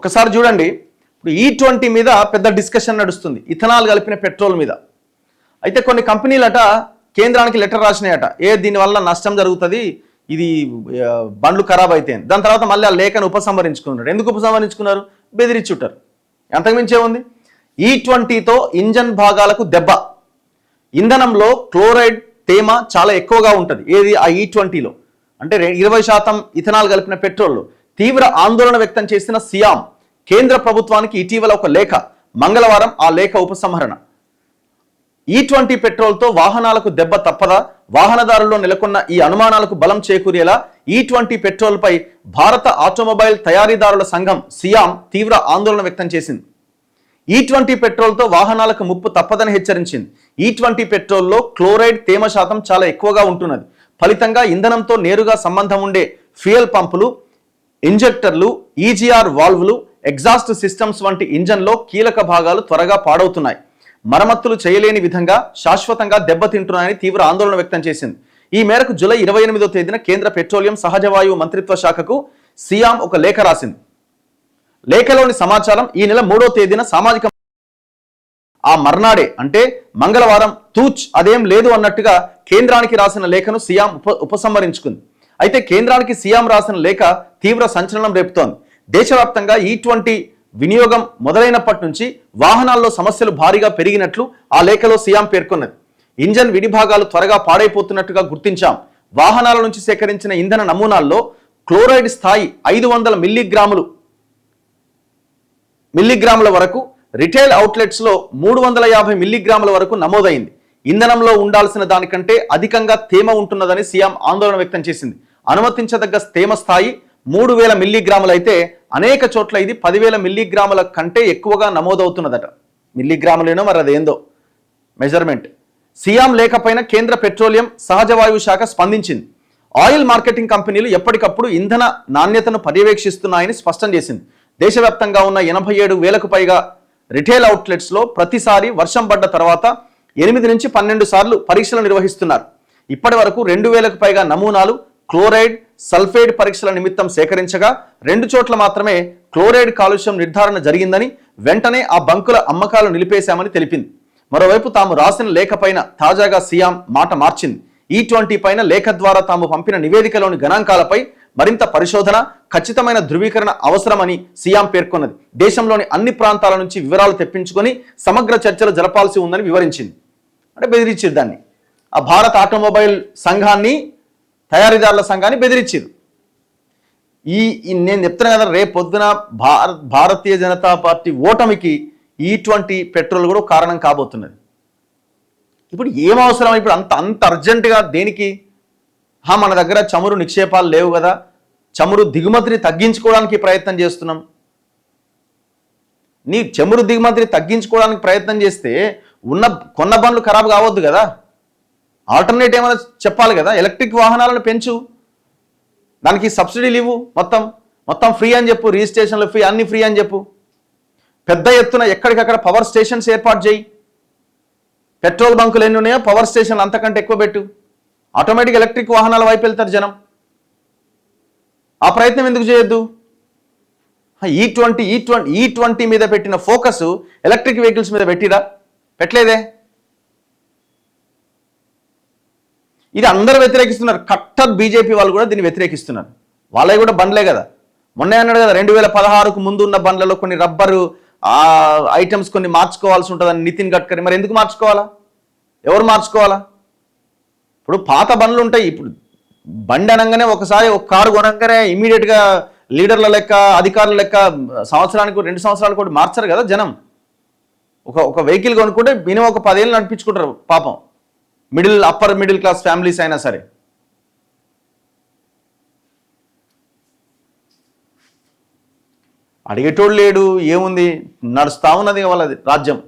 ఒక్కసారి చూడండి. ఇప్పుడు E20 మీద పెద్ద డిస్కషన్ నడుస్తుంది, ఇథనాల్ కలిపిన పెట్రోల్ మీద. అయితే కొన్ని కంపెనీలట కేంద్రానికి లెటర్ రాసినాయట, దీనివల్ల నష్టం జరుగుతుంది, ఇది బండ్లు ఖరాబ్ అయితే. దాని తర్వాత మళ్ళీ ఆ లేఖను ఉపసంహరించుకున్నారు. ఎందుకు ఉపసంహరించుకున్నారు? బెదిరించుంటారు. అంతకుమించే ఉంది. E20తో ఇంజన్ భాగాలకు దెబ్బ. ఇంధనంలో క్లోరైడ్ తేమ చాలా ఎక్కువగా ఉంటుంది. ఏది? ఆ E20లో. అంటే 20% ఇథనాల్ కలిపిన పెట్రోల్లో తీవ్ర ఆందోళన వ్యక్తం చేసిన సియామ్ కేంద్ర ప్రభుత్వానికి ఇటీవల ఒక లేఖ. మంగళవారం ఆ లేఖ ఉపసంహరణ. E20 పెట్రోల్తో వాహనాలకు దెబ్బ తప్పదా? వాహనదారుల్లో నెలకొన్న ఈ అనుమానాలకు బలం చేకూరేలా E20 పెట్రోల్పై భారత ఆటోమొబైల్ తయారీదారుల సంఘం సియామ్ తీవ్ర ఆందోళన వ్యక్తం చేసింది. E20 పెట్రోల్తో వాహనాలకు ముప్పు తప్పదని హెచ్చరించింది. E20 పెట్రోల్లో క్లోరైడ్ తేమ శాతం చాలా ఎక్కువగా ఉంటున్నది. ఫలితంగా ఇంధనంతో నేరుగా సంబంధం ఉండే ఫ్యూయల్ పంపులు, ఇంజెక్టర్లు, ఈజీఆర్ వాల్వ్లు, ఎగ్జాస్ట్ సిస్టమ్స్ వంటి ఇంజన్లో కీలక భాగాలు త్వరగా పాడవుతున్నాయి. మరమ్మతులు చేయలేని విధంగా శాశ్వతంగా దెబ్బతింటున్నాయని తీవ్ర ఆందోళన వ్యక్తం చేసింది. ఈ మేరకు జూలై 28వ తేదీన కేంద్ర పెట్రోలియం సహజవాయువు మంత్రిత్వ శాఖకు సియామ్ ఒక లేఖ రాసింది. లేఖలోని సమాచారం ఈ నెల 3వ తేదీన సామాజిక ఆ మర్నాడే అంటే మంగళవారం తూచ్ అదేం లేదు అన్నట్టుగా కేంద్రానికి రాసిన లేఖను సియామ్ ఉపసంహరించుకుంది. అయితే కేంద్రానికి సియామ్ రాసిన లేఖ తీవ్ర సంచలనం రేపుతోంది. దేశవ్యాప్తంగా E20 వినియోగం మొదలైనప్పటి నుంచి వాహనాల్లో సమస్యలు భారీగా పెరిగినట్లు ఆ లేఖలో సియామ్ పేర్కొన్నది. ఇంజన్ విడిభాగాలు త్వరగా పాడైపోతున్నట్టుగా గుర్తించాం. వాహనాల నుంచి సేకరించిన ఇంధన నమూనాల్లో క్లోరైడ్ స్థాయి 500 మిల్లీగ్రాముల వరకు, రిటైల్ అవుట్లెట్స్లో 350 మిల్లీగ్రాముల వరకు నమోదైంది. ఇంధనంలో ఉండాల్సిన దానికంటే అధికంగా తేమ ఉంటున్నదని సియామ్ ఆందోళన వ్యక్తం చేసింది. అనుమతించదగ్గ తేమ స్థాయి 3000 మిల్లీగ్రాములు అయితే అనేక చోట్ల ఇది 10,000 మిల్లీగ్రాముల కంటే ఎక్కువగా నమోదవుతున్నదట. మిల్లీగ్రాములేనో మరి అదేందో మెజర్మెంట్. సియామ్ లేఖపైన కేంద్ర పెట్రోలియం సహజవాయువు శాఖ స్పందించింది. ఆయిల్ మార్కెటింగ్ కంపెనీలు ఎప్పటికప్పుడు ఇంధన నాణ్యతను పర్యవేక్షిస్తున్నాయని స్పష్టం చేసింది. దేశవ్యాప్తంగా ఉన్న 87,000కు పైగా రిటైల్ అవుట్లెట్స్లో ప్రతిసారి వర్షం పడ్డ తర్వాత 8 నుంచి 12 సార్లు పరీక్షలు నిర్వహిస్తున్నారు. ఇప్పటి వరకు 2,000కు పైగా నమూనాలు క్లోరైడ్, సల్ఫైడ్ పరీక్షల నిమిత్తం సేకరించగా 2 చోట్ల మాత్రమే క్లోరైడ్ కాలుష్యం నిర్ధారణ జరిగిందని, వెంటనే ఆ బంకుల అమ్మకాలు నిలిపేశామని తెలిపింది. మరోవైపు తాము రాసిన లేఖపైన తాజాగా సియామ్ మాట మార్చింది. E20 పైన లేఖ ద్వారా తాము పంపిన నివేదికలోని గణాంకాలపై మరింత పరిశోధన, ఖచ్చితమైన ధృవీకరణ అవసరమని సియామ్ పేర్కొన్నది. దేశంలోని అన్ని ప్రాంతాల నుంచి వివరాలు తెప్పించుకొని సమగ్ర చర్చలు జరపాల్సి ఉందని వివరించింది. అంటే బెదిరించారు దాన్ని. ఆ భారత ఆటోమొబైల్ సంఘాన్ని, తయారీదారుల సంఘాన్ని బెదిరించారు. నేను చెప్తున్నా కదా, రేపు పొద్దున భారతీయ జనతా పార్టీ ఓటమికి E20 పెట్రోల్ కూడా కారణం కాబోతున్నది. ఇప్పుడు ఏం అవసరం? ఇప్పుడు అంత అర్జెంటుగా దేనికి? మన దగ్గర చమురు నిక్షేపాలు లేవు కదా, చమురు దిగుమతిని తగ్గించుకోవడానికి ప్రయత్నం చేస్తున్నాం. నీ చమురు దిగుమతిని తగ్గించుకోవడానికి ప్రయత్నం చేస్తే కొన్న బండ్లు ఖరాబ్ కావద్దు కదా. ఆల్టర్నేట్ ఏమైనా చెప్పాలి కదా. ఎలక్ట్రిక్ వాహనాలను పెంచు, దానికి సబ్సిడీలు ఇవ్వు, మొత్తం ఫ్రీ అని చెప్పు, రిజిస్ట్రేషన్లు ఫ్రీ, అన్ని ఫ్రీ అని చెప్పు. పెద్ద ఎత్తున ఎక్కడికక్కడ పవర్ స్టేషన్స్ ఏర్పాటు చేయి. పెట్రోల్ బంకులు ఎన్ని ఉన్నాయో పవర్ స్టేషన్లు అంతకంటే ఎక్కువ పెట్టు. ఆటోమేటిక్ ఎలక్ట్రిక్ వాహనాల వైపు వెళ్తారు జనం. ఆ ప్రయత్నం ఎందుకు చేయొద్దు? E20 మీద పెట్టిన ఫోకస్ ఎలక్ట్రిక్ వెహికల్స్ మీద పెట్టలేదే. ఇది అందరూ వ్యతిరేకిస్తున్నారు. కట్టర్ బీజేపీ వాళ్ళు కూడా దీన్ని వ్యతిరేకిస్తున్నారు. వాళ్ళవి కూడా బండ్లే కదా. మొన్నే అన్నాడు కదా, 2016కు ముందు ఉన్న బండ్లలో కొన్ని రబ్బరు ఐటమ్స్ కొన్ని మార్చుకోవాల్సి ఉంటుందని నితిన్ గడ్కరీ. మరి ఎందుకు మార్చుకోవాలా? ఎవరు మార్చుకోవాలా? ఇప్పుడు పాత బండ్లు ఉంటాయి. ఇప్పుడు బండి అనగానే ఒకసారి ఒక కారు కొనగానే ఇమీడియట్గా లీడర్ల లెక్క, అధికారుల లెక్క సంవత్సరానికి 2 సంవత్సరాలు కూడా మార్చరు కదా జనం. ఒక వెహికల్ కొనుక్కుంటే మినిమం ఒక 10 ఏళ్ళు నడిపించుకుంటారు పాపం. అప్పర్ మిడిల్ క్లాస్ ఫ్యామిలీస్ అయినా సరే. అడిగేటోడు లేడు, ఏముంది, నడుస్తా ఉన్నది వాళ్ళది రాజ్యం.